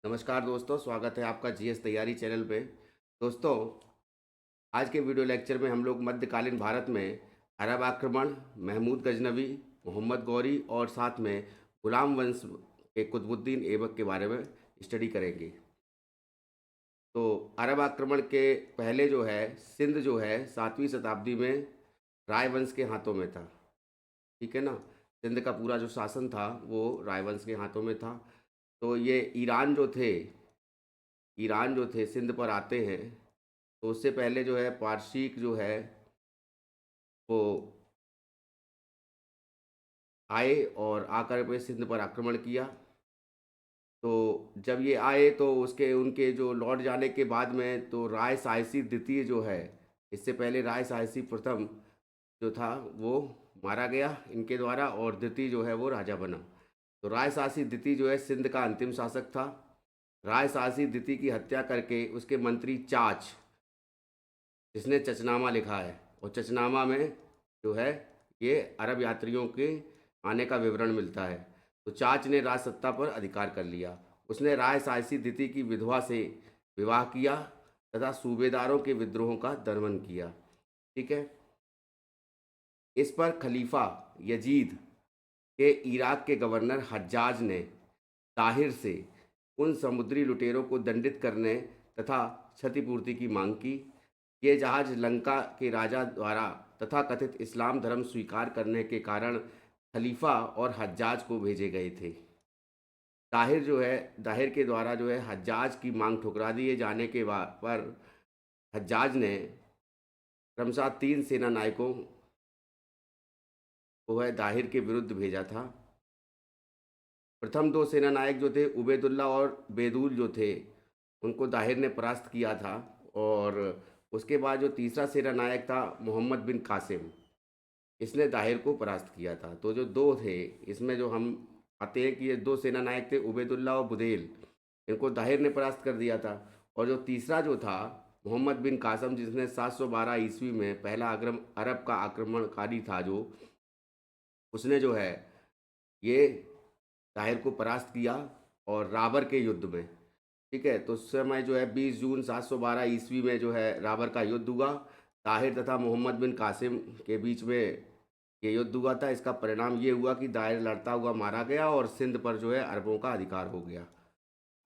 नमस्कार दोस्तों, स्वागत है आपका जीएस तैयारी चैनल पे। दोस्तों, आज के वीडियो लेक्चर में हम लोग मध्यकालीन भारत में अरब आक्रमण, महमूद गजनवी, मोहम्मद गौरी और साथ में गुलाम वंश के कुतुबुद्दीन ऐबक के बारे में स्टडी करेंगे। तो अरब आक्रमण के पहले जो है सिंध जो है 7वीं शताब्दी में राय वंश के हाथों में था। ठीक है ना। सिंध का पूरा जो शासन था वो राय वंश के हाथों में था। तो ये ईरान जो थे सिंध पर आते हैं। तो उससे पहले जो है पारसीक जो है वो आए और आकर पे सिंध पर आक्रमण किया। तो जब ये आए तो उसके उनके जो लौट जाने के बाद में तो राय साहसी द्वितीय जो है, इससे पहले राय साहसी प्रथम जो था वो मारा गया इनके द्वारा और द्वितीय जो है वो राजा बना। तो राय साहसी द्वितीय जो है सिंध का अंतिम शासक था। राय साहसी द्वितीय की हत्या करके उसके मंत्री चाच, जिसने चचनामा लिखा है, और चचनामा में जो है ये अरब यात्रियों के आने का विवरण मिलता है। तो चाच ने राज सत्ता पर अधिकार कर लिया। उसने राय साहसी द्वितीय की विधवा से विवाह किया तथा सूबेदारों के विद्रोहों का दमन किया। ठीक है। इस पर खलीफा यजीद के इराक के गवर्नर हज्जाज ने ताहिर से उन समुद्री लुटेरों को दंडित करने तथा क्षतिपूर्ति की मांग की। ये जहाज लंका के राजा द्वारा तथाकथित इस्लाम धर्म स्वीकार करने के कारण खलीफा और हज्जाज को भेजे गए थे। दाहिर के द्वारा जो है हज्जाज की मांग ठुकरा दिए जाने के बाद पर हज्जाज ने क्रमशः 3 सेना नायकों को है दाहिर के विरुद्ध भेजा था। प्रथम 2 सेना नायक जो थे उबैदुल्ला और बेदुल जो थे उनको दाहिर ने परास्त किया था। और उसके बाद जो तीसरा सेना नायक था मोहम्मद बिन कासिम, इसने दाहिर को परास्त किया था। तो जो दो थे इसमें जो हम आते हैं कि ये 2 सेना नायक थे उबैदुल्ला और बुदेल, इनको दाहिर ने परास्त कर दिया था। और जो तीसरा जो था मोहम्मद बिन कासम, जिसने 712 ईस्वी में पहला अरब का आक्रमणकारी था, जो उसने जो है ये दाहिर को परास्त किया और राबर के युद्ध में। ठीक है। तो उस समय जो है 20 जून 712 ईस्वी में जो है राबर का युद्ध हुआ। ताहिर तथा मोहम्मद बिन कासिम के बीच में ये युद्ध हुआ था। इसका परिणाम ये हुआ कि दाहिर लड़ता हुआ मारा गया और सिंध पर जो है अरबों का अधिकार हो गया।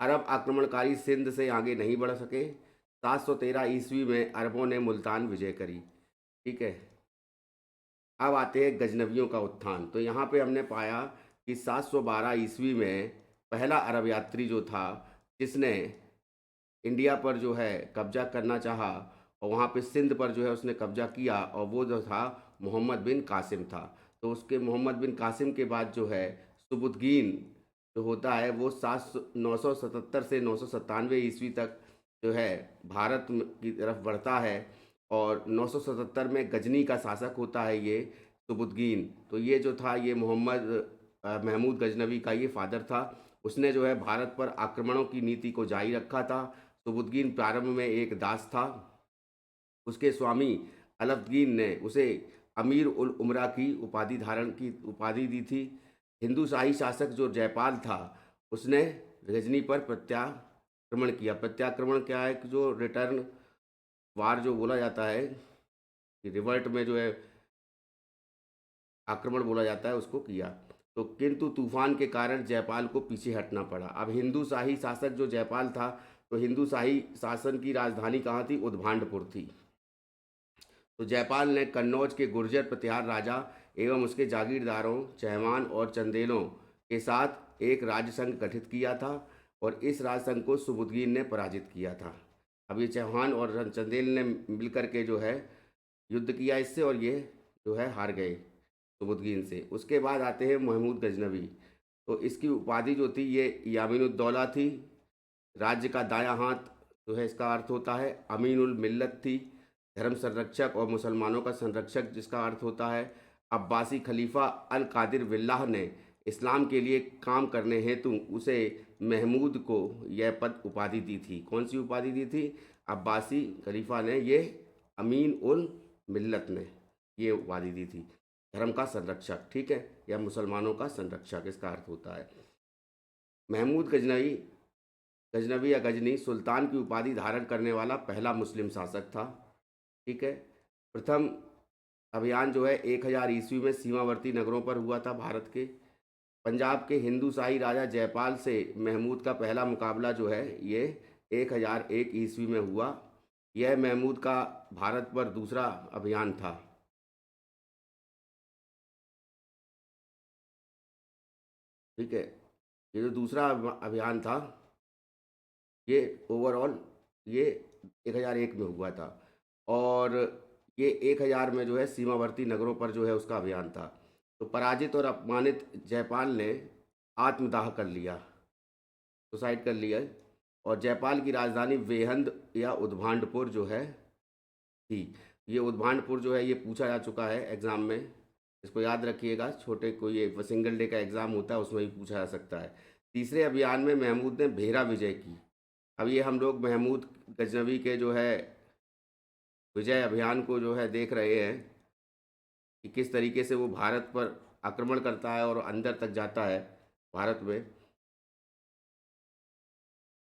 अरब आक्रमणकारी सिंध से आगे नहीं बढ़ सके। 713 ईस्वी में अरबों ने मुल्तान विजय करी। ठीक है। अब आते हैं गजनवियों का उत्थान। तो यहाँ पे हमने पाया कि 712 ईस्वी में पहला अरब यात्री जो था, जिसने इंडिया पर जो है कब्जा करना चाहा और वहाँ पे सिंध पर जो है उसने कब्जा किया, और वो जो था मोहम्मद बिन कासिम था। तो उसके मोहम्मद बिन कासिम के बाद जो है सुबुद्दीन जो होता है वो 977 से 997 ईस्वी तक जो है भारत की तरफ बढ़ता है। और 977 में गजनी का शासक होता है ये सुबुद्दीन। तो ये जो था ये महमूद गजनवी का ये फादर था। उसने जो है भारत पर आक्रमणों की नीति को जारी रखा था। सुबुद्दीन प्रारंभ में एक दास था। उसके स्वामी अलाउद्दीन ने उसे अमीर उल उमरा की उपाधि दी थी। हिंदू शाही शासक जो जयपाल था उसने गजनी पर प्रत्याक्रमण किया। प्रत्याक्रमण क्या है कि जो रिटर्न वार जो बोला जाता है कि रिवर्ट में जो है आक्रमण बोला जाता है, उसको किया। तो किंतु तूफान के कारण जयपाल को पीछे हटना पड़ा। अब हिंदू शाही शासक जो जयपाल था, तो हिंदू शाही शासन की राजधानी कहाँ थी? उद्भांडपुर थी। तो जयपाल ने कन्नौज के गुर्जर प्रतिहार राजा एवं उसके जागीरदारों चहमान और चंदेलों के साथ एक राज्य संघ गठित किया था, और इस राज संघ को सुबुद्दीन ने पराजित किया था। अब ये चौहान और चंदेल ने मिलकर के जो है युद्ध किया इससे, और ये जो है हार गए सुबुद्दीन से। उसके बाद आते हैं महमूद गजनवी। तो इसकी उपाधि जो थी ये यामीनुद्दौला थी। राज्य का दायां हाथ जो है इसका अर्थ होता है। अमीनुल मिल्लत थी, धर्म संरक्षक और मुसलमानों का संरक्षक, जिसका अर्थ होता है। अब्बासी खलीफा अल कादिर बिल्लाह ने इस्लाम के लिए काम करने हेतु उसे महमूद को यह पद उपाधि दी थी। कौन सी उपाधि दी थी? अब्बासी खलीफा ने ये अमीन उल मिल्लत ने ये उपाधि दी थी, धर्म का संरक्षक। ठीक है, या मुसलमानों का संरक्षक इसका अर्थ होता है। महमूद गजनवी गजनवी या गजनी सुल्तान की उपाधि धारण करने वाला पहला मुस्लिम शासक था। ठीक है। प्रथम अभियान जो है 1000 ईस्वी में सीमावर्ती नगरों पर हुआ था भारत के। पंजाब के हिंदू शाही राजा जयपाल से महमूद का पहला मुकाबला जो है ये 1001 ईस्वी में हुआ। यह महमूद का भारत पर दूसरा अभियान था। ठीक है। ये जो दूसरा अभियान था ये ओवरऑल ये 1001 में हुआ था, और ये 1000 में जो है सीमावर्ती नगरों पर जो है उसका अभियान था। तो पराजित और अपमानित जयपाल ने आत्मदाह कर लिया, सुसाइड कर लिया, और जयपाल की राजधानी वेहंद या उद्भांडपुर जो है थी। ये उद्भांडपुर जो है ये पूछा जा चुका है एग्ज़ाम में, इसको याद रखिएगा। छोटे कोई ये सिंगल डे का एग्ज़ाम होता है उसमें भी पूछा जा सकता है। तीसरे अभियान में महमूद ने भेरा विजय की। अब ये हम लोग महमूद गजनवी के जो है विजय अभियान को जो है देख रहे हैं कि किस तरीके से वो भारत पर आक्रमण करता है और अंदर तक जाता है भारत में।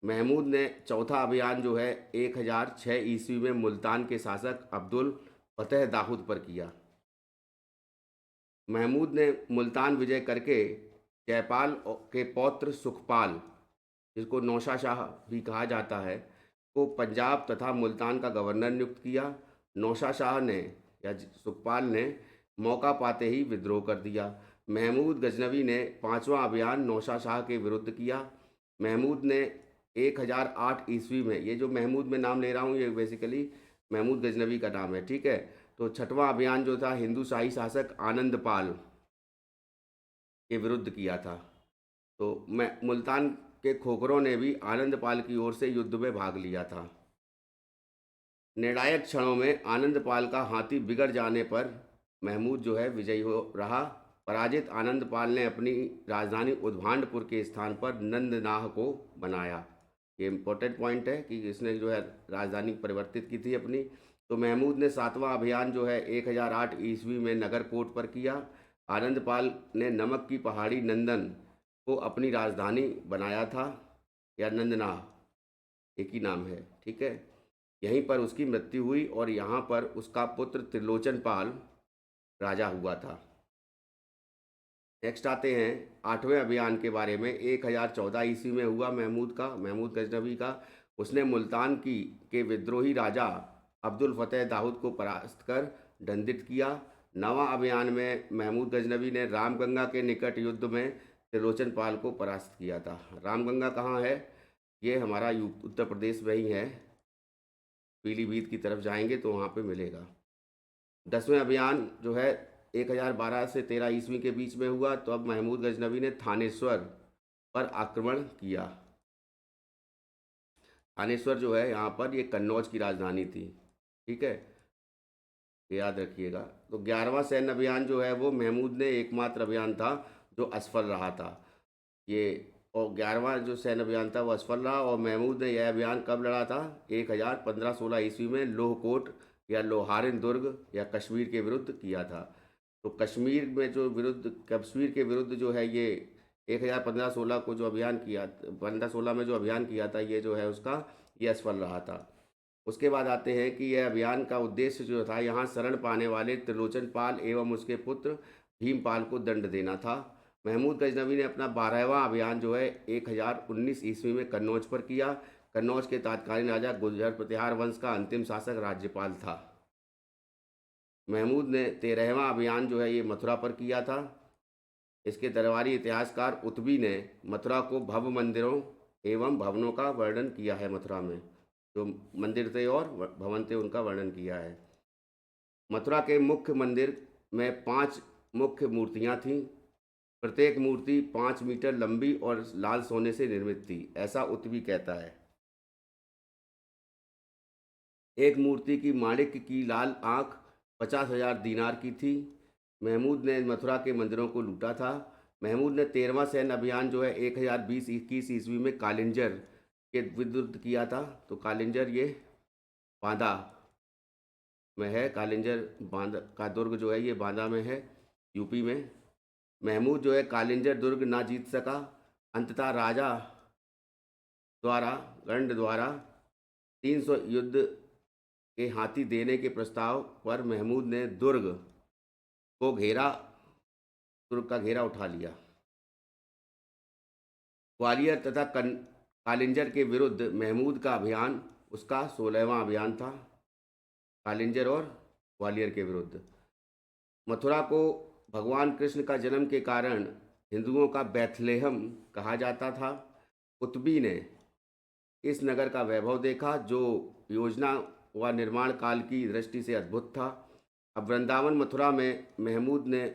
महमूद ने चौथा अभियान जो है 1006 ईस्वी में मुल्तान के शासक अब्दुल फतेह दाऊद पर किया। महमूद ने मुल्तान विजय करके जयपाल के पौत्र सुखपाल, जिसको नौशा शाह भी कहा जाता है, को पंजाब तथा मुल्तान का गवर्नर नियुक्त किया। नौशा शाह ने या सुखपाल ने मौका पाते ही विद्रोह कर दिया। महमूद गजनवी ने पांचवा अभियान नौशा शाह के विरुद्ध किया। महमूद ने 1008 ईस्वी में, ये जो महमूद में नाम ले रहा हूँ ये बेसिकली महमूद गजनवी का नाम है। ठीक है। तो छठवां अभियान जो था हिंदू शाही शासक आनंदपाल के विरुद्ध किया था। तो मैं मुल्तान के खोखरों ने भी आनंदपाल की ओर से युद्ध में भाग लिया था। निर्णायक क्षणों में आनंदपाल का हाथी बिगड़ जाने पर महमूद जो है विजयी हो रहा। पराजित आनंदपाल ने अपनी राजधानी उद्भांडपुर के स्थान पर नंदनाह को बनाया। ये इम्पोर्टेंट पॉइंट है कि इसने जो है राजधानी परिवर्तित की थी अपनी। तो महमूद ने सातवां अभियान जो है 1008 ईस्वी में नगरकोट पर किया। आनंदपाल ने नमक की पहाड़ी नंदन को अपनी राजधानी बनाया था, या नंदनाह एक ही नाम है। ठीक है। यहीं पर उसकी मृत्यु हुई और यहाँ पर उसका पुत्र त्रिलोचन पाल राजा हुआ था। नेक्स्ट आते हैं आठवें अभियान के बारे में। 1014 ईस्वी में हुआ महमूद गजनवी का। उसने मुल्तान की के विद्रोही राजा अब्दुल फतेह दाऊद को परास्त कर दंडित किया। नवां अभियान में महमूद गजनवी ने रामगंगा के निकट युद्ध में त्रिलोचन पाल को परास्त किया था। रामगंगा कहाँ है? ये हमारा उत्तर प्रदेश में ही है। पीलीभीत की तरफ जाएंगे तो वहाँ पे मिलेगा। 10वें अभियान जो है 1012 से 13 ईस्वी के बीच में हुआ। तो अब महमूद गजनवी ने थानेश्वर पर आक्रमण किया। थानेश्वर जो है यहाँ पर ये कन्नौज की राजधानी थी। ठीक है, ये याद रखिएगा। तो 11वां सैन्य अभियान जो है वो महमूद ने एकमात्र अभियान था जो असफल रहा था। ये और 11वां जो सैन्य अभियान था वो असफल रहा, और महमूद ने यह अभियान कब लड़ा था? 1015-16 ईस्वी में लोहकोट या लोहारिन दुर्ग या कश्मीर के विरुद्ध किया था। तो कश्मीर के विरुद्ध जो है ये 1015-16 को जो अभियान किया, 15-16 में जो अभियान किया था ये जो है उसका ये असफल रहा था। उसके बाद आते हैं कि यह अभियान का उद्देश्य जो था यहाँ शरण पाने वाले त्रिलोचन पाल एवं उसके पुत्र भीमपाल को दंड देना था। महमूद गजनवी ने अपना 12वां अभियान जो है 1019 ईस्वी में कन्नौज पर किया। कन्नौज के तत्कालीन राजा गुर्जर प्रतिहार वंश का अंतिम शासक राज्यपाल था। महमूद ने 13वां अभियान जो है ये मथुरा पर किया था। इसके दरबारी इतिहासकार उतबी ने मथुरा को भव्य मंदिरों एवं भवनों का वर्णन किया है। मथुरा में जो मंदिर थे और भवन थे उनका वर्णन किया है। मथुरा के मुख्य मंदिर में 5 मुख्य मूर्तियां थीं। प्रत्येक मूर्ति 5 मीटर लंबी और लाल सोने से निर्मित थी, ऐसा उतबी कहता है। एक मूर्ति की माणिक्य की लाल आंख 50,000 दीनार की थी। महमूद ने मथुरा के मंदिरों को लूटा था। महमूद ने 13वां सैन्य अभियान जो है 1020-21 ईस्वी में कालिंजर के विरुद्ध किया था। तो कालिंजर ये बांदा में है। कालिंजर बांदा का दुर्ग जो है ये बांदा में है, यूपी में। महमूद जो है कालिंजर दुर्ग ना जीत सका। अंततः राजा द्वारा 300 युद्ध के हाथी देने के प्रस्ताव पर महमूद ने दुर्ग का घेरा उठा लिया। ग्वालियर तथा कालिंजर के विरुद्ध महमूद का अभियान उसका 16वां अभियान था। कालिंजर और ग्वालियर के विरुद्ध। मथुरा को भगवान कृष्ण का जन्म के कारण हिंदुओं का बैथलेहम कहा जाता था। कुतुबी ने इस नगर का वैभव देखा, जो योजना व निर्माण काल की दृष्टि से अद्भुत था। अब वृंदावन मथुरा में महमूद ने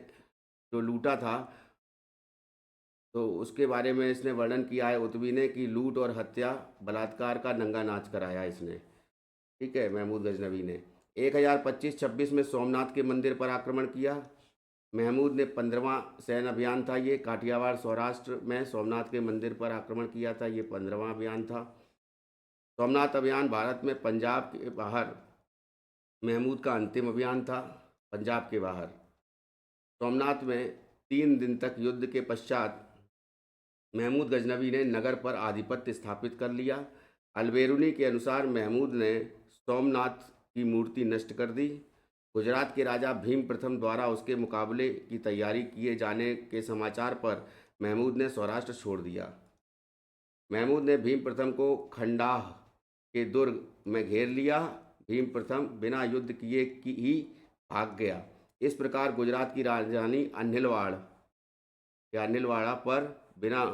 जो लूटा था, तो उसके बारे में इसने वर्णन किया है कुतुबी ने कि लूट और हत्या, बलात्कार का नंगा नाच कराया इसने। ठीक है, महमूद गजनवी ने 1025-26 में सोमनाथ के मंदिर पर आक्रमण किया। महमूद ने 15वां सैन्य अभियान था ये। काठियावाड़ सौराष्ट्र में सोमनाथ के मंदिर पर आक्रमण किया था, ये 15वां अभियान था। सोमनाथ अभियान भारत में पंजाब के बाहर महमूद का अंतिम अभियान था। पंजाब के बाहर सोमनाथ में 3 दिन तक युद्ध के पश्चात महमूद गजनवी ने नगर पर आधिपत्य स्थापित कर लिया। अलबेरुनी के अनुसार महमूद ने सोमनाथ की मूर्ति नष्ट कर दी। गुजरात के राजा भीम प्रथम द्वारा उसके मुकाबले की तैयारी किए जाने के समाचार पर महमूद ने सौराष्ट्र छोड़ दिया। महमूद ने भीम प्रथम को खंडाह के दुर्ग में घेर लिया। भीम प्रथम बिना युद्ध किए ही भाग गया। इस प्रकार गुजरात की राजधानी अनिलवाड़ा पर बिना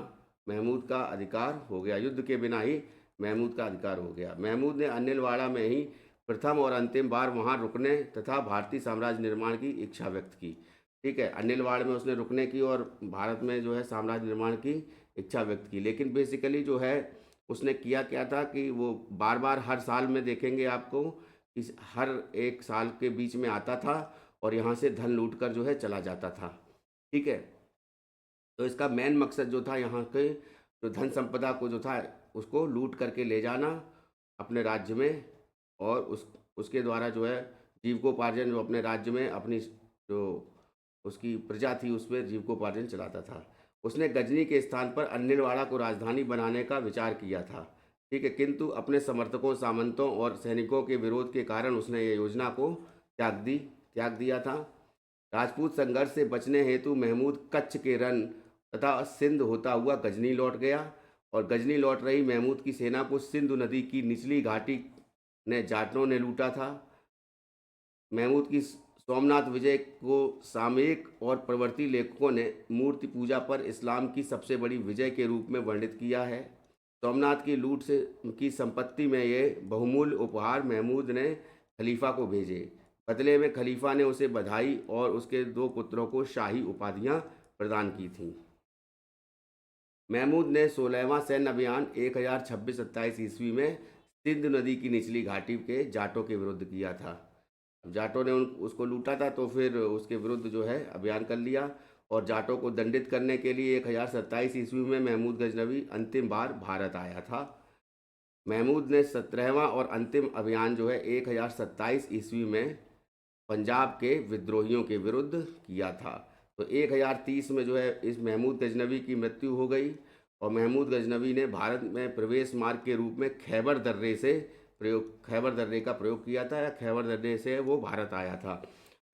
महमूद का अधिकार हो गया। युद्ध के बिना ही महमूद का अधिकार हो गया। महमूद ने अनिलवाड़ा में ही प्रथम और अंतिम बार वहां रुकने तथा भारतीय साम्राज्य निर्माण की इच्छा व्यक्त की। ठीक है, अनिलवाड़ में उसने रुकने की और भारत में जो है साम्राज्य निर्माण की इच्छा व्यक्त की। लेकिन बेसिकली जो है उसने किया क्या था कि वो बार बार हर साल में देखेंगे आपको, इस हर एक साल के बीच में आता था और यहाँ से धन लूट कर जो है चला जाता था। ठीक है, तो इसका मेन मकसद जो था यहाँ के जो धन संपदा को जो था उसको लूट करके ले जाना अपने राज्य में, और उसके द्वारा जो है जीविकोपार्जन जो अपने राज्य में अपनी जो उसकी प्रजा थी उस पर जीविकोपार्जन चलाता था। उसने गजनी के स्थान पर अनिलवाड़ा को राजधानी बनाने का विचार किया था। ठीक है, किंतु अपने समर्थकों, सामंतों और सैनिकों के विरोध के कारण उसने ये योजना को त्याग दिया था। राजपूत संघर्ष से बचने हेतु महमूद कच्छ के रन तथा सिंध होता हुआ गजनी लौट गया, और गजनी लौट रही महमूद की सेना को सिंधु नदी की निचली घाटी ने जाटों ने लूटा था। महमूद की सोमनाथ विजय को सामयिक और प्रवृत्ति लेखकों ने मूर्ति पूजा पर इस्लाम की सबसे बड़ी विजय के रूप में वर्णित किया है। सोमनाथ की लूट से की संपत्ति में ये बहुमूल्य उपहार महमूद ने खलीफा को भेजे। बदले में खलीफा ने उसे बधाई और उसके 2 पुत्रों को शाही उपाधियां प्रदान की थीं। महमूद ने 16वां सैन्य अभियान 1026-27 ईस्वी में सिंधु नदी की निचली घाटी के जाटों के विरुद्ध किया था। अब जाटों ने उसको लूटा था, तो फिर उसके विरुद्ध जो है अभियान कर लिया, और जाटों को दंडित करने के लिए 1027 ईस्वी में महमूद गजनवी अंतिम बार भारत आया था। महमूद ने 17वां और अंतिम अभियान जो है 1027 ईस्वी में पंजाब के विद्रोहियों के विरुद्ध किया था। तो 1030 में जो है इस महमूद गजनवी की मृत्यु हो गई, और महमूद गजनवी ने भारत में प्रवेश मार्ग के रूप में खैबर दर्रे का प्रयोग किया था, या खैबर दर्रे से वो भारत आया था।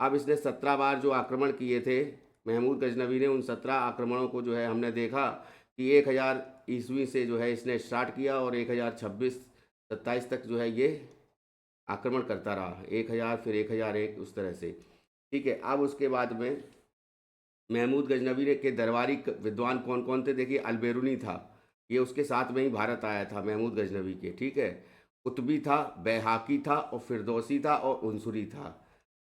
अब इसने 17 बार जो आक्रमण किए थे महमूद गजनवी ने, उन 17 आक्रमणों को जो है हमने देखा कि 1000 ईस्वी से जो है इसने स्टार्ट किया, और 1026-27 तक जो है ये आक्रमण करता रहा। 1000 फिर 1001 उस तरह से। ठीक है, अब उसके बाद में महमूद गजनवी के दरबारी विद्वान कौन कौन थे? देखिए, अलबेरुनी था, ये उसके साथ में ही भारत आया था महमूद गजनवी के। ठीक है, कुतुबी था, बैहाकी था, और फिरदौसी था, और उनसुरी था।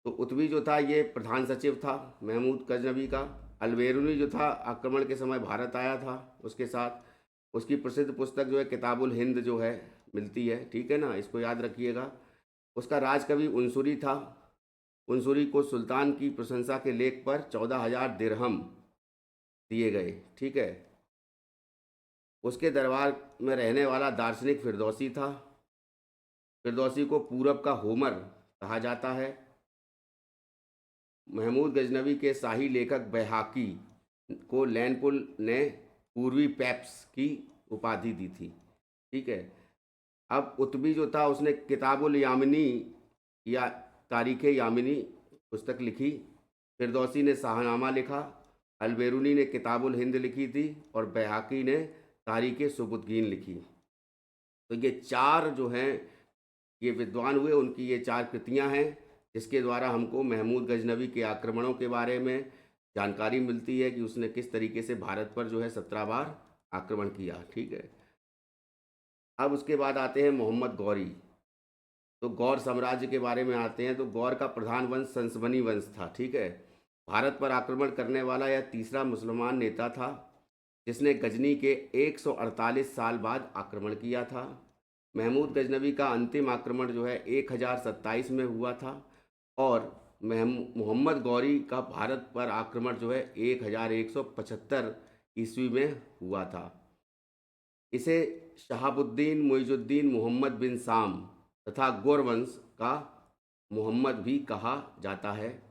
तो कुतुबी जो था ये प्रधान सचिव था महमूद गजनवी का। अलबेरुनी जो था आक्रमण के समय भारत आया था उसके साथ। उसकी प्रसिद्ध पुस्तक जो है किताबुल हिंद जो है मिलती है। ठीक है ना, इसको याद रखिएगा। उसका राजकवि उनसुरी था। उनसुरी को सुल्तान की प्रशंसा के लेख पर 14,000 दिरहम दिए गए। ठीक है, उसके दरबार में रहने वाला दार्शनिक फिरदौसी था। फिरदौसी को पूरब का होमर कहा जाता है। महमूद गजनवी के शाही लेखक बैहाकी को लैनपुल ने पूर्वी पेप्स की उपाधि दी थी। ठीक है। अब उतबी जो था उसने किताबुल यामिनी या तारीख़ यामिनी पुस्तक लिखी। फिरदौसी ने शाहनामा लिखा। अलबेरूनी ने किताबुल हिंद लिखी थी और बैहाकी ने तारीख़ सुबुतगीन लिखी। तो ये चार जो हैं ये विद्वान हुए, उनकी ये चार कृतियां हैं जिसके द्वारा हमको महमूद गजनवी के आक्रमणों के बारे में जानकारी मिलती है कि उसने किस तरीके से भारत पर जो है 17 बार आक्रमण किया। ठीक है। अब उसके बाद आते हैं मोहम्मद गौरी। तो गौर साम्राज्य के बारे में आते हैं। तो गौर का प्रधान वंश संसबनी वंश था। ठीक है। भारत पर आक्रमण करने वाला यह तीसरा मुसलमान नेता था जिसने गजनी के 148 साल बाद आक्रमण किया था। महमूद गजनवी का अंतिम आक्रमण जो है 1027 में हुआ था और मोहम्मद गौरी का भारत पर आक्रमण जो है 1175 ईस्वी में हुआ था। इसे शहाबुद्दीन मुइजुद्दीन मोहम्मद बिन साम तथा गोरवंश का मोहम्मद भी कहा जाता है।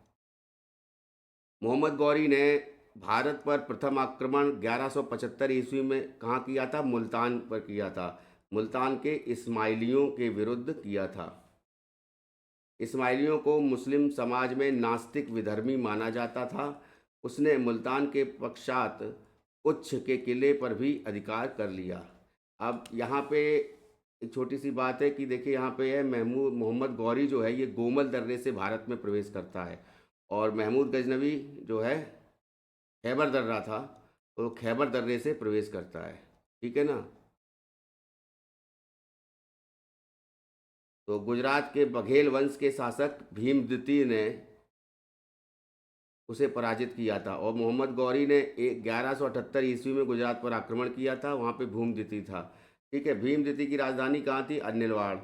मोहम्मद गौरी ने भारत पर प्रथम आक्रमण 1175 ईस्वी में कहाँ किया था? मुल्तान पर किया था। मुल्तान के इस्माइलियों के विरुद्ध किया था। इस्माइलियों को मुस्लिम समाज में नास्तिक विधर्मी माना जाता था। उसने मुल्तान के पश्चात उच्छ के किले पर भी अधिकार कर लिया। अब यहाँ पे एक छोटी सी बात है कि देखिए यहाँ पे है महमूद मोहम्मद गौरी जो है ये गोमल दर्रे से भारत में प्रवेश करता है और महमूद गजनवी जो है खैबर दर्रा था तो खैबर दर्रे से प्रवेश करता है। ठीक है ना। तो गुजरात के बघेल वंश के शासक भीम द्वितीय ने उसे पराजित किया था और मोहम्मद गौरी ने 1178 ईस्वी में गुजरात पर आक्रमण किया था। वहाँ पे भीम द्वितीय था। ठीक है। भीम द्वितीय की राजधानी कहाँ थी? अनिलवाड़।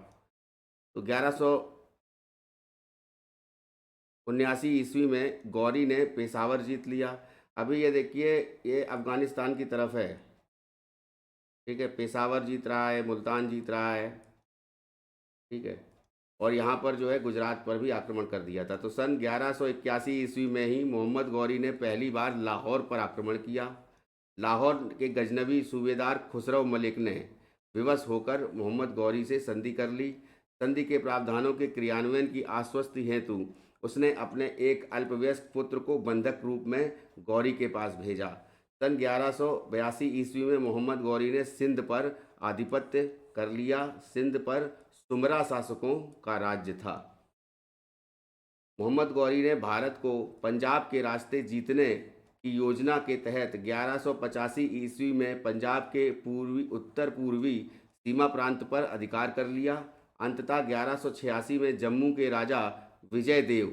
तो 1179 ईस्वी में गौरी ने पेशावर जीत लिया। अभी ये देखिए ये अफ़गानिस्तान की तरफ है। ठीक है। पेशावर जीत रहा है, मुल्तान जीत रहा है। ठीक है। और यहाँ पर जो है गुजरात पर भी आक्रमण कर दिया था। तो सन 1181 ईस्वी में ही मोहम्मद गौरी ने पहली बार लाहौर पर आक्रमण किया। लाहौर के गजनवी सूबेदार खुसरौ मलिक ने विवश होकर मोहम्मद गौरी से संधि कर ली। संधि के प्रावधानों के क्रियान्वयन की आश्वस्ति हेतु उसने अपने एक अल्पवयस्क पुत्र को बंधक रूप में गौरी के पास भेजा। सन 1182 ईस्वी में मोहम्मद गौरी ने सिंध पर आधिपत्य कर लिया। सिंध पर सुमरा शासकों का राज्य था। मोहम्मद गौरी ने भारत को पंजाब के रास्ते जीतने की योजना के तहत 1185 ईस्वी में पंजाब के उत्तर पूर्वी सीमा प्रांत पर अधिकार कर लिया। अंततः 1186 में जम्मू के राजा विजय देव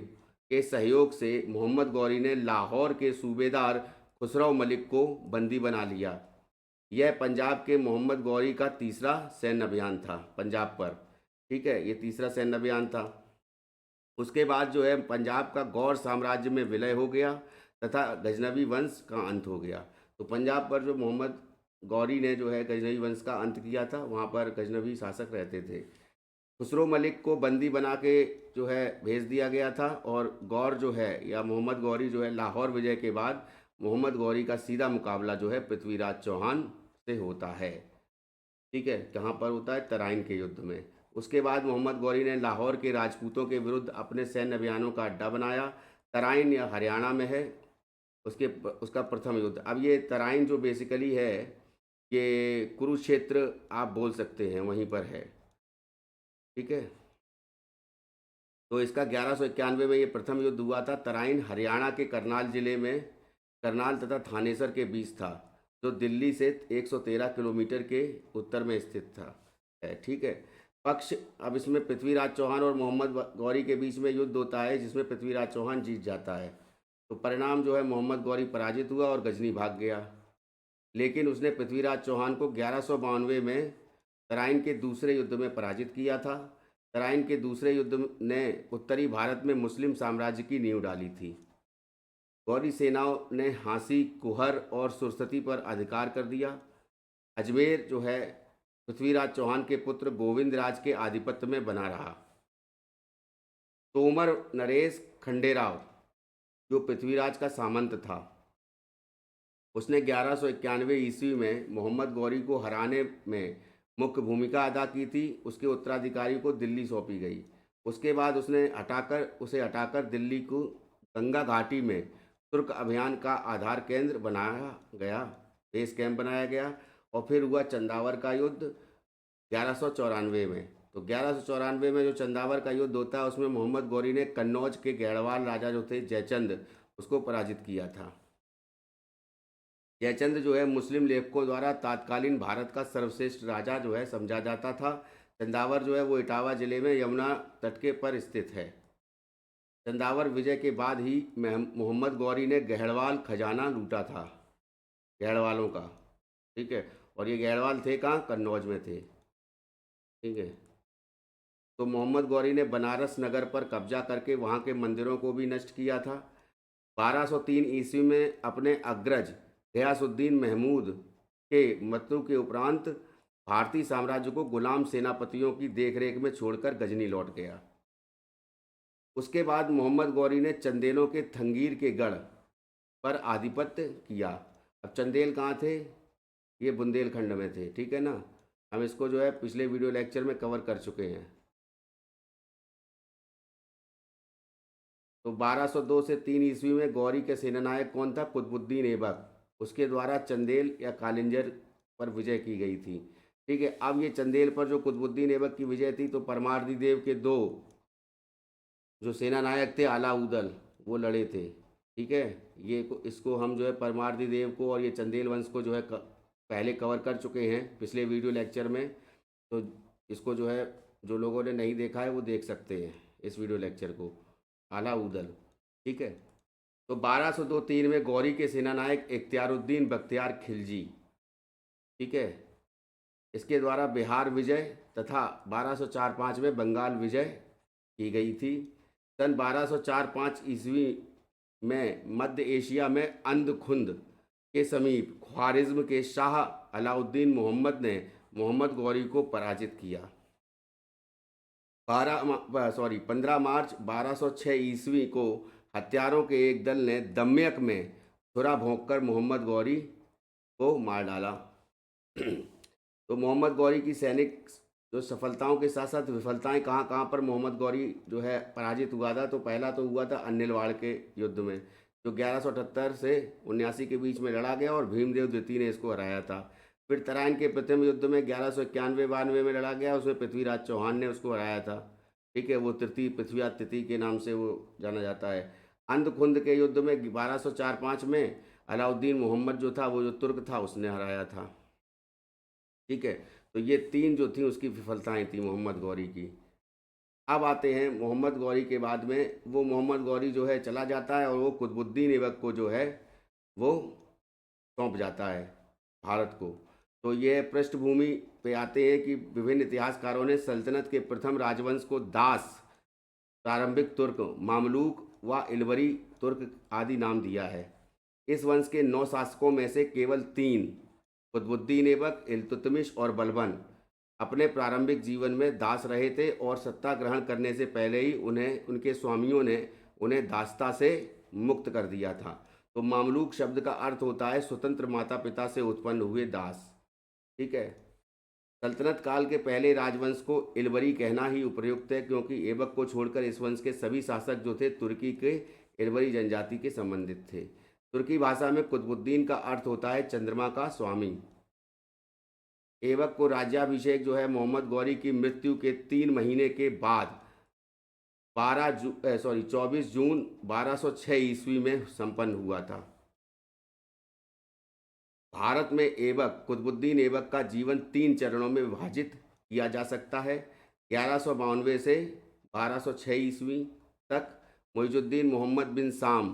के सहयोग से मोहम्मद गौरी ने लाहौर के सूबेदार खुसरौ मलिक को बंदी बना लिया। यह पंजाब के मोहम्मद गौरी का तीसरा सैन्य अभियान था पंजाब पर। ठीक है। ये तीसरा सैन्य अभियान था। उसके बाद जो है पंजाब का गौर साम्राज्य में विलय हो गया तथा गजनवी वंश का अंत हो गया। तो पंजाब पर जो मोहम्मद गौरी ने जो है गजनवी वंश का अंत किया था वहाँ पर गजनवी शासक रहते थे। खुसरो मलिक को बंदी बना के जो है भेज दिया गया था और गौर जो है या मोहम्मद गौरी जो है लाहौर विजय के बाद मोहम्मद गौरी का सीधा मुकाबला जो है पृथ्वीराज चौहान से होता है। ठीक है। कहाँ पर होता है? तराइन के युद्ध में। उसके बाद मोहम्मद गौरी ने लाहौर के राजपूतों के विरुद्ध अपने सैन्य अभियानों का अड्डा बनाया। तराइन या हरियाणा में है उसका प्रथम युद्ध। अब ये तराइन जो बेसिकली है ये कुरुक्षेत्र आप बोल सकते हैं वहीं पर है। ठीक है। तो इसका 1191 में ये प्रथम युद्ध हुआ था। तराइन हरियाणा के करनाल जिले में करनाल तथा थानेसर के बीच था जो दिल्ली से 113 किलोमीटर के उत्तर में स्थित था है। ठीक है। पक्ष अब इसमें पृथ्वीराज चौहान और मोहम्मद गौरी के बीच में युद्ध होता है जिसमें पृथ्वीराज चौहान जीत जाता है। तो परिणाम जो है मोहम्मद गौरी पराजित हुआ और गजनी भाग गया। लेकिन उसने पृथ्वीराज चौहान को 1192 में तराइन के दूसरे युद्ध में पराजित किया था। तराइन के दूसरे युद्ध ने उत्तरी भारत में मुस्लिम साम्राज्य की नींव डाली थी। गौरी सेनाओं ने हाँसी, कुहर और सुरसती पर अधिकार कर दिया। अजमेर जो है पृथ्वीराज चौहान के पुत्र गोविंद राज के आधिपत्य में बना रहा। तोमर नरेश खंडेराव जो पृथ्वीराज का सामंत था उसने 1191 ईस्वी में मोहम्मद गौरी को हराने में मुख्य भूमिका अदा की थी। उसके उत्तराधिकारी को दिल्ली सौंपी गई। उसके बाद उसे हटाकर दिल्ली को गंगा घाटी में तुर्क अभियान का आधार केंद्र बनाया गया, बेस कैंप बनाया गया। और फिर हुआ चंदावर का युद्ध 1194 में। तो 1194 में जो चंदावर का युद्ध होता है उसमें मोहम्मद गौरी ने कन्नौज के गैड़वाल राजा जो थे जयचंद, उसको पराजित किया था। जयचंद जो है मुस्लिम लेखकों द्वारा तत्कालीन भारत का सर्वश्रेष्ठ राजा जो है समझा जाता था। चंदावर जो है वो इटावा जिले में यमुना तट के पर स्थित है। चंदावर विजय के बाद ही मोहम्मद गौरी ने गहड़वाल खजाना लूटा था, गहड़वालों का। ठीक है, और ये गहड़वाल थे कहाँ? कन्नौज में थे। ठीक है, तो मोहम्मद गौरी ने बनारस नगर पर कब्जा करके वहाँ के मंदिरों को भी नष्ट किया था। 1203 ईस्वी में अपने अग्रज गयासुद्दीन महमूद के मृत्यु के उपरांत भारतीय साम्राज्य को गुलाम सेनापतियों की देखरेख में छोड़कर गजनी लौट गया। उसके बाद मोहम्मद गौरी ने चंदेलों के थंगीर के गढ़ पर आधिपत्य किया। अब चंदेल कहाँ थे? ये बुंदेलखंड में थे। ठीक है ना, हम इसको जो है पिछले वीडियो लेक्चर में कवर कर चुके हैं। तो 1202 से 3 ईस्वी में गौरी के सेनानायक कौन था? कुतुबुद्दीन ऐबक। उसके द्वारा चंदेल या कालिंजर पर विजय की गई थी। ठीक है, अब ये चंदेल पर जो कुतुबुद्दीन ऐबक की विजय थी तो परमार्दी देव के दो जो सेनानायक थे अलाउदल, वो लड़े थे। ठीक है, इसको हम जो है परमार्दी देव को और ये चंदेल वंश को जो है पहले कवर कर चुके हैं पिछले वीडियो लेक्चर में। तो इसको जो है जो लोगों ने नहीं देखा है वो देख सकते हैं इस वीडियो लेक्चर को, अलाउदल। ठीक है, तो 1202-3 में गौरी के सेनानायक इख्तियारुद्दीन बख्तियार खिलजी, ठीक है, इसके द्वारा बिहार विजय तथा 1204-5 में बंगाल विजय की गई थी। सन 1204-5 ईस्वी में मध्य एशिया में अंधखुंद के समीप ख्वारिज्म के शाह अलाउद्दीन मोहम्मद ने मोहम्मद गौरी को पराजित किया। 15 मार्च 1206 ईस्वी को हत्यारों के एक दल ने दम्यक में छुरा भोंककर मोहम्मद गौरी को मार डाला। तो मोहम्मद गौरी की सैनिक जो सफलताओं के साथ साथ विफलताएं कहाँ कहाँ पर मोहम्मद गौरी जो है पराजित हुआ था। तो पहला तो हुआ था अन्निलवाड़ के युद्ध में, जो 1178 से 79 के बीच में लड़ा गया और भीमदेव द्वितीय ने इसको हराया था। फिर तराइन के प्रथम युद्ध में 1191-92 में लड़ा गया, उसमें पृथ्वीराज चौहान ने उसको हराया था। ठीक है, वो तृतीय पृथ्वीराज तृतीय के नाम से वो जाना जाता है। अंधकुंद के युद्ध में 1204-5 में अलाउद्दीन मोहम्मद जो था वो जो तुर्क था उसने हराया था। ठीक है, तो ये तीन जो थी उसकी विफलताएं थी मोहम्मद गौरी की। अब आते हैं मोहम्मद गौरी के बाद में, वो मोहम्मद गौरी जो है चला जाता है और वो कुतुबुद्दीन ऐबक को जो है वो सौंप जाता है भारत को। तो ये पृष्ठभूमि पे आते हैं कि विभिन्न इतिहासकारों ने सल्तनत के प्रथम राजवंश को दास, प्रारंभिक तुर्क, मामलूक व इलवरी तुर्क आदि नाम दिया है। इस वंश के 9 शासकों में से केवल 3, कुतुबुद्दीन ऐबक, इल्तुतमिश और बलबन, अपने प्रारंभिक जीवन में दास रहे थे और सत्ता ग्रहण करने से पहले ही उनके स्वामियों ने उन्हें दासता से मुक्त कर दिया था। तो मामलूक शब्द का अर्थ होता है स्वतंत्र माता पिता से उत्पन्न हुए दास। ठीक है, सल्तनत काल के पहले राजवंश को इलवरी कहना ही उपयुक्त है, क्योंकि ऐबक को छोड़कर इस वंश के सभी शासक जो थे तुर्की के इलवरी जनजाति के संबंधित थे। तुर्की भाषा में कुतुबुद्दीन का अर्थ होता है चंद्रमा का स्वामी। ऐबक को राज्याभिषेक जो है मोहम्मद गौरी की मृत्यु के 3 महीने के बाद 24 जून 1206 ईस्वी में संपन्न हुआ था। भारत में ऐबक, कुतुबुद्दीन ऐबक का जीवन 3 चरणों में विभाजित किया जा सकता है। 1192 से 1206 ईस्वी तक मुइजुद्दीन मोहम्मद बिन साम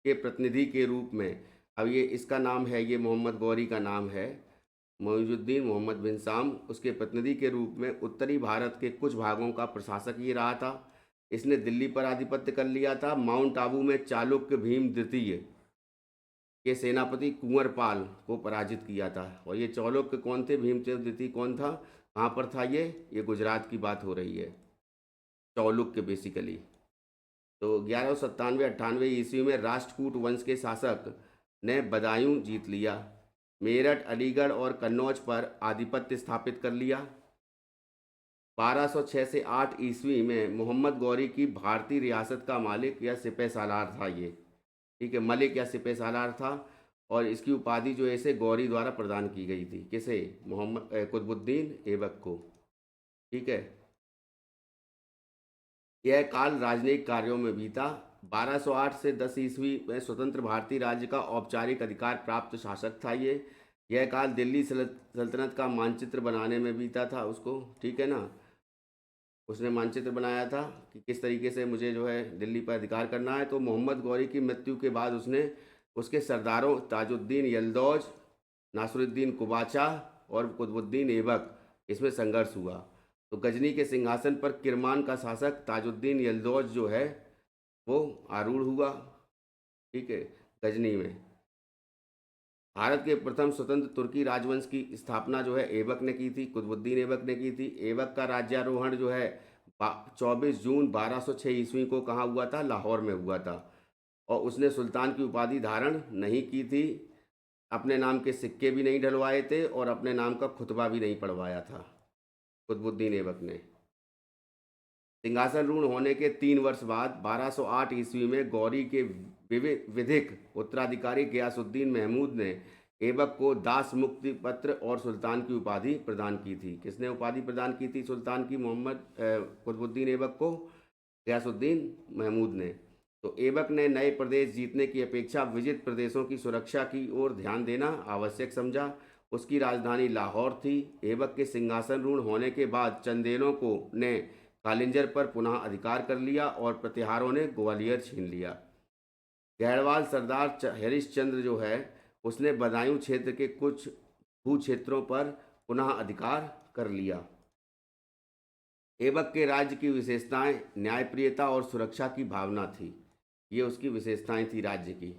के प्रतिनिधि के रूप में, अब ये इसका नाम है, ये मोहम्मद गौरी का नाम है मुइजुद्दीन मोहम्मद बिन साम, उसके प्रतिनिधि के रूप में उत्तरी भारत के कुछ भागों का प्रशासक ये रहा था। इसने दिल्ली पर आधिपत्य कर लिया था। माउंट आबू में चालुक्य भीम द्वितीय के सेनापति कुंवरपाल को पराजित किया था। और ये चालुक्य कौन थे? भीमदेव द्वितीय कौन था? कहाँ पर था ये गुजरात की बात हो रही है, चालुक्य बेसिकली। तो 1197-98 ईस्वी में राष्ट्रकूट वंश के शासक ने बदायूं जीत लिया। मेरठ, अलीगढ़ और कन्नौज पर आधिपत्य स्थापित कर लिया। 1206 से 8 ईस्वी में मोहम्मद गौरी की भारतीय रियासत का मालिक या सिपह सालार था ये, ठीक है, मलिक या सिपह सालार था। और इसकी उपाधि जो है इसे गौरी द्वारा प्रदान की गई थी, किसे? मोहम्मद कुतुबुद्दीन ऐबक को, ठीक है। यह काल राजनयिक कार्यों में बीता। 1208 से 10 ईस्वी में स्वतंत्र भारतीय राज्य का औपचारिक अधिकार प्राप्त शासक था ये। यह काल दिल्ली सल्तनत का मानचित्र बनाने में बीता था उसको, ठीक है ना। उसने मानचित्र बनाया था कि किस तरीके से मुझे जो है दिल्ली पर अधिकार करना है। तो मोहम्मद गौरी की मृत्यु के बाद उसने उसके सरदारों ताजुद्दीन यलदौज, नासरुद्दीन कुबाचा और कुतुबुद्दीन ऐबक, इसमें संघर्ष हुआ। तो गजनी के सिंहासन पर किरमान का शासक ताजुद्दीन यलदौज जो है वो आरूढ़ हुआ, ठीक है, गजनी में। भारत के प्रथम स्वतंत्र तुर्की राजवंश की स्थापना जो है ऐबक ने की थी, कुतुबुद्दीन ऐबक ने की थी। ऐबक का राज्यारोहण जो है 24 जून 1206 ईस्वी को कहाँ हुआ था? लाहौर में हुआ था। और उसने सुल्तान की उपाधि धारण नहीं की थी, अपने नाम के सिक्के भी नहीं ढलवाए थे और अपने नाम का खुतबा भी नहीं पढ़वाया था कुतुबुद्दीन ऐबक ने। सिंहासन रूढ़ होने के 3 वर्ष बाद 1208 ईस्वी में गौरी के विधिक उत्तराधिकारी गयासुद्दीन महमूद ने ऐबक को दास मुक्ति पत्र और सुल्तान की उपाधि प्रदान की थी। किसने उपाधि प्रदान की थी सुल्तान की? कुतुबुद्दीन ऐबक को गयासुद्दीन महमूद ने। तो ऐबक ने नए प्रदेश जीतने की अपेक्षा विजित प्रदेशों की सुरक्षा की ओर ध्यान देना आवश्यक समझा। उसकी राजधानी लाहौर थी। ऐबक के सिंहासन रूढ़ होने के बाद चंदेलों को ने कालिंजर पर पुनः अधिकार कर लिया और प्रतिहारों ने ग्वालियर छीन लिया। गढ़वाल सरदार हरिश्चंद्र जो है उसने बदायूं क्षेत्र के कुछ भू क्षेत्रों पर पुनः अधिकार कर लिया। ऐबक के राज्य की विशेषताएं न्यायप्रियता और सुरक्षा की भावना थी। ये उसकी विशेषताएं थी राज्य की,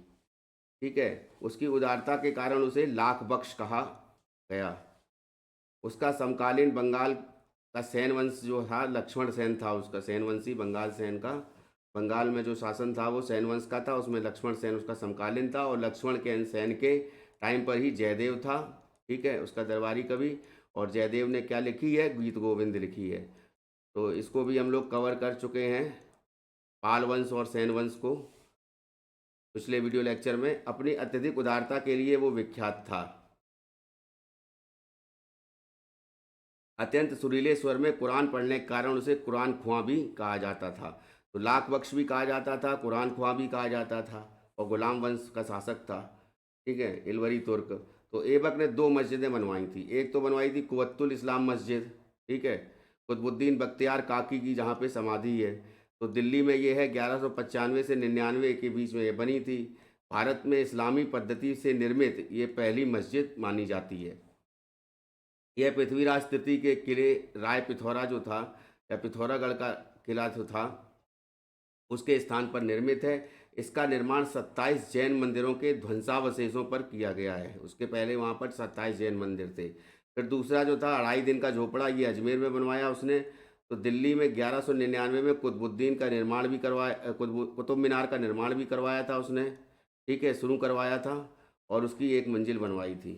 ठीक है। उसकी उदारता के कारण उसे लाख बख्श कहा गया। उसका समकालीन बंगाल का सैन वंश जो था, लक्ष्मण सेन था उसका, सैन वंशी बंगाल सेन का, बंगाल में जो शासन था वो सैन वंश का था, उसमें लक्ष्मण सेन उसका समकालीन था। और लक्ष्मण के सेन के टाइम पर ही जयदेव था, ठीक है, उसका दरबारी कवि। और जयदेव ने क्या लिखी है? गीत गोविंद लिखी है। तो इसको भी हम लोग कवर कर चुके हैं, पाल वंश और सैन वंश को, पिछले वीडियो लेक्चर में। अपनी अत्यधिक उदारता के लिए वो विख्यात था। अत्यंत सुरीले स्वर में कुरान पढ़ने के कारण उसे कुरान ख्वां भी कहा जाता था। तो लाख बख्श भी कहा जाता था, कुरान ख्वां भी कहा जाता था, और गुलाम वंश का शासक था, ठीक है, इलवरी तुर्क। तो ऐबक ने 2 मस्जिदें बनवाई थी। एक तो बनवाई थी कुवत्तुल इस्लाम मस्जिद, ठीक है, कुतुबुद्दीन बख्तियार काकी की जहाँ पे समाधि है। तो दिल्ली में ये है, 1195 से 99 के बीच में ये बनी थी। भारत में इस्लामी पद्धति से निर्मित ये पहली मस्जिद मानी जाती है। यह पृथ्वीराज तृतीय के किले राय पिथौरा जो था, या पिथौरागढ़ का किला जो था, उसके स्थान पर निर्मित है। इसका निर्माण 27 जैन मंदिरों के ध्वंसावशेषों पर किया गया है। उसके पहले वहाँ पर 27 जैन मंदिर थे। फिर दूसरा जो था 2.5 दिन का झोपड़ा, ये अजमेर में बनवाया उसने। तो दिल्ली में 1199 में कुतुबुद्दीन का निर्माण भी करवाया, कुतुब मीनार का निर्माण भी करवाया था उसने, ठीक है, शुरू करवाया था, और उसकी 1 मंजिल बनवाई थी।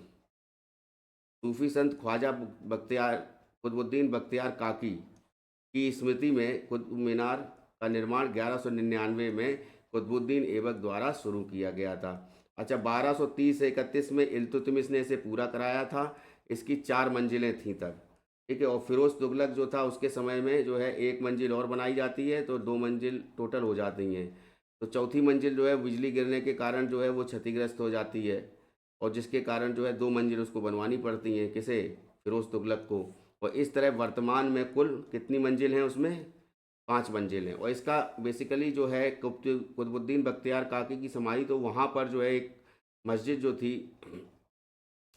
सूफी संत ख्वाजा बख्तियार कुतुबुद्दीन बख्तियार काकी की स्मृति में कुतुब मीनार का निर्माण 1199 में कुतुबुद्दीन ऐबक द्वारा शुरू किया गया था। अच्छा, 1230 से 31 में इल्तुतमिश ने इसे पूरा कराया था। इसकी 4 मंजिलें थीं तब, ठीक है। और फिरोज तुगलक जो था उसके समय में जो है 1 मंजिल और बनाई जाती है, तो 2 मंजिल टोटल हो जाती हैं। तो चौथी मंजिल जो है बिजली गिरने के कारण जो है वो क्षतिग्रस्त हो जाती है, और जिसके कारण जो है 2 मंजिल उसको बनवानी पड़ती हैं, किसे? फिरोज तुगलक को। और इस तरह वर्तमान में कुल कितनी मंजिल हैं उसमें? 5 मंजिल हैं। और इसका बेसिकली जो है कुतुबुद्दीन बख्तियार काकी की समाधि, तो वहाँ पर जो है एक मस्जिद जो थी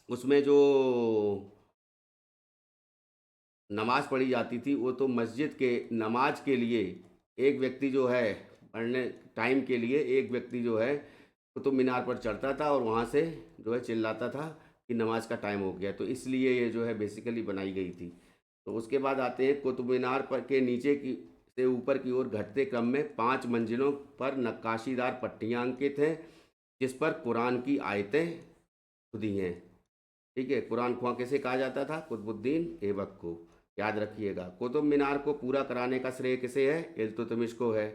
उसमें जो नमाज़ पढ़ी जाती थी, वो तो मस्जिद के नमाज के लिए एक व्यक्ति जो है पढ़ने टाइम के लिए एक व्यक्ति जो है कुतुब मीनार पर चढ़ता था और वहाँ से जो है चिल्लाता था कि नमाज का टाइम हो गया। तो इसलिए ये जो है बेसिकली बनाई गई थी। तो उसके बाद आते हैं कुतुब मीनार पर के नीचे की से ऊपर की ओर घटते क्रम में 5 मंजिलों पर नक्काशीदार पट्टियाँ अंकित हैं, जिस पर कुरान की आयतें खुदी हैं। ठीक है। कुरान ख्वां किसे कहा जाता था? कुतुबुद्दीन ऐबक को। याद रखिएगा। कुतुब मीनार को पूरा कराने का श्रेय किसे है? इल्तुतमिश को है।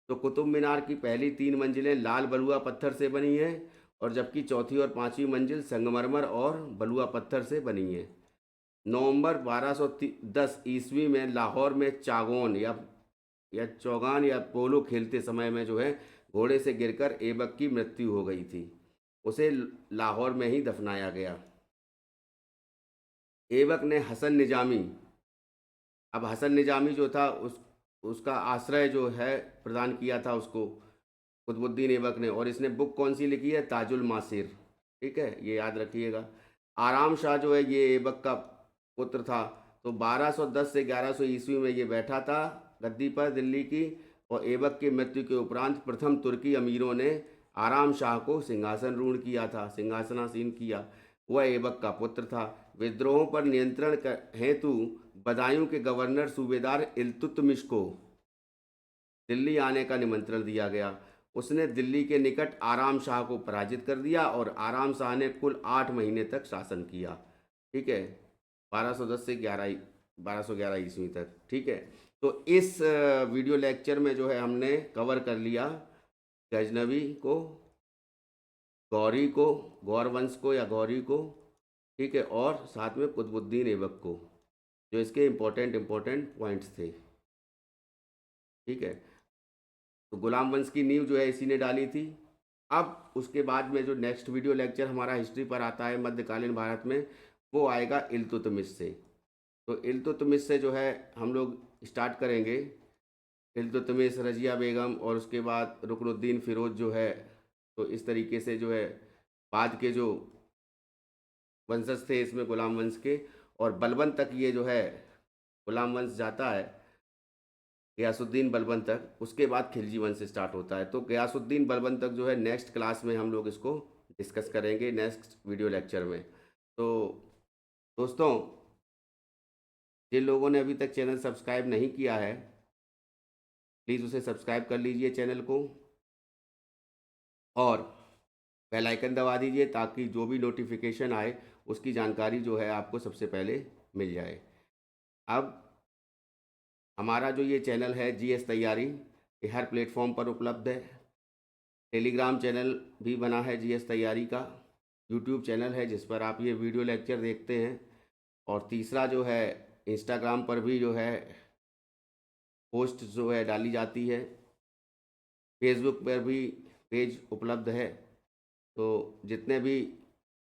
तो कुतुब मीनार की पहली 3 मंजिलें लाल बलुआ पत्थर से बनी हैं, और जबकि चौथी और पांचवी मंजिल संगमरमर और बलुआ पत्थर से बनी है। नवंबर 1210 ईस्वी में लाहौर में चागोन या चौगान या पोलो खेलते समय में जो है घोड़े से गिरकर ऐबक की मृत्यु हो गई थी। उसे लाहौर में ही दफनाया गया। ऐबक ने हसन निजामी, अब हसन निजामी जो था उसका आश्रय जो है प्रदान किया था उसको कुतुबुद्दीन ऐबक ने, और इसने बुक कौन सी लिखी है? ताजुल मासिर। ठीक है, ये याद रखिएगा। आराम शाह जो है ये ऐबक का पुत्र था। तो 1210 से 1100 ईस्वी में ये बैठा था गद्दी पर दिल्ली की, और ऐबक की मृत्यु के उपरांत प्रथम तुर्की अमीरों ने आराम शाह को सिंहासन रूढ़ किया था, सिंहासनासीन किया। वह ऐबक का पुत्र था। विद्रोहों पर नियंत्रण हेतु बदायूं के गवर्नर सूबेदार इल्तुतमिश को दिल्ली आने का निमंत्रण दिया गया। उसने दिल्ली के निकट आराम शाह को पराजित कर दिया, और आराम शाह ने कुल 8 महीने तक शासन किया। ठीक है, 1210 से 1211 ईस्वी तक। ठीक है, तो इस वीडियो लेक्चर में जो है हमने कवर कर लिया गजनवी को, गौरी को, गौर वंश को या गौरी को। ठीक है, और साथ में कुतुबुद्दीन ऐबक को, जो इसके इम्पोर्टेंट पॉइंट्स थे। ठीक है, तो गुलाम वंश की नींव जो है इसी ने डाली थी। अब उसके बाद में जो नेक्स्ट वीडियो लेक्चर हमारा हिस्ट्री पर आता है मध्यकालीन भारत में, वो आएगा इल्तुतमिश से। तो इल्तुतमिश से जो है हम लोग स्टार्ट करेंगे। इल्तुतमिश, रजिया बेगम, और उसके बाद रुकनुद्दीन फिरोज जो है। तो इस तरीके से जो है बाद के जो वंशज थे इसमें गुलाम वंश के, और बलबन तक ये जो है गुलाम वंश जाता है गयासुद्दीन बलबन तक। उसके बाद खिलजी वंश स्टार्ट होता है। तो गयासुद्दीन बलबन तक जो है नेक्स्ट क्लास में हम लोग इसको डिस्कस करेंगे, नेक्स्ट वीडियो लेक्चर में। तो दोस्तों, जिन लोगों ने अभी तक चैनल सब्सक्राइब नहीं किया है, प्लीज़ उसे सब्सक्राइब कर लीजिए चैनल को, और बेल आइकन दबा दीजिए ताकि जो भी नोटिफिकेशन आए उसकी जानकारी जो है आपको सबसे पहले मिल जाए। अब हमारा जो ये चैनल है जीएस तैयारी, ये हर प्लेटफॉर्म पर उपलब्ध है। टेलीग्राम चैनल भी बना है जीएस तैयारी का। यूट्यूब चैनल है जिस पर आप ये वीडियो लेक्चर देखते हैं। और तीसरा जो है इंस्टाग्राम पर भी जो है पोस्ट जो है डाली जाती है। फेसबुक पर भी पेज उपलब्ध है। तो जितने भी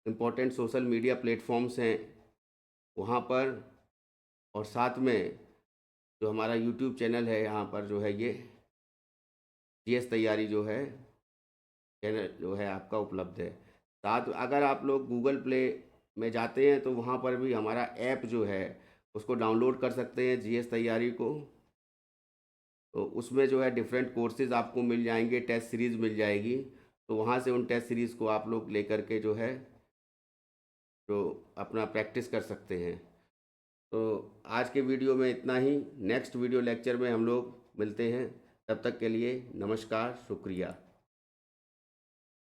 इम्पोर्टेंट सोशल मीडिया प्लेटफॉर्म्स हैं वहाँ पर, और साथ में जो हमारा यूट्यूब चैनल है यहाँ पर जो है ये जीएस तैयारी जो है चैनल जो है आपका उपलब्ध है। साथ अगर आप लोग गूगल प्ले में जाते हैं तो वहाँ पर भी हमारा ऐप जो है उसको डाउनलोड कर सकते हैं, जीएस तैयारी को। तो उसमें जो है डिफरेंट कोर्सेज़ आपको मिल जाएंगे, टेस्ट सीरीज़ मिल जाएगी। तो वहाँ से उन टेस्ट सीरीज़ को आप लोग लेकर के जो है तो अपना प्रैक्टिस कर सकते हैं। तो आज के वीडियो में इतना ही। नेक्स्ट वीडियो लेक्चर में हम लोग मिलते हैं। तब तक के लिए नमस्कार, शुक्रिया।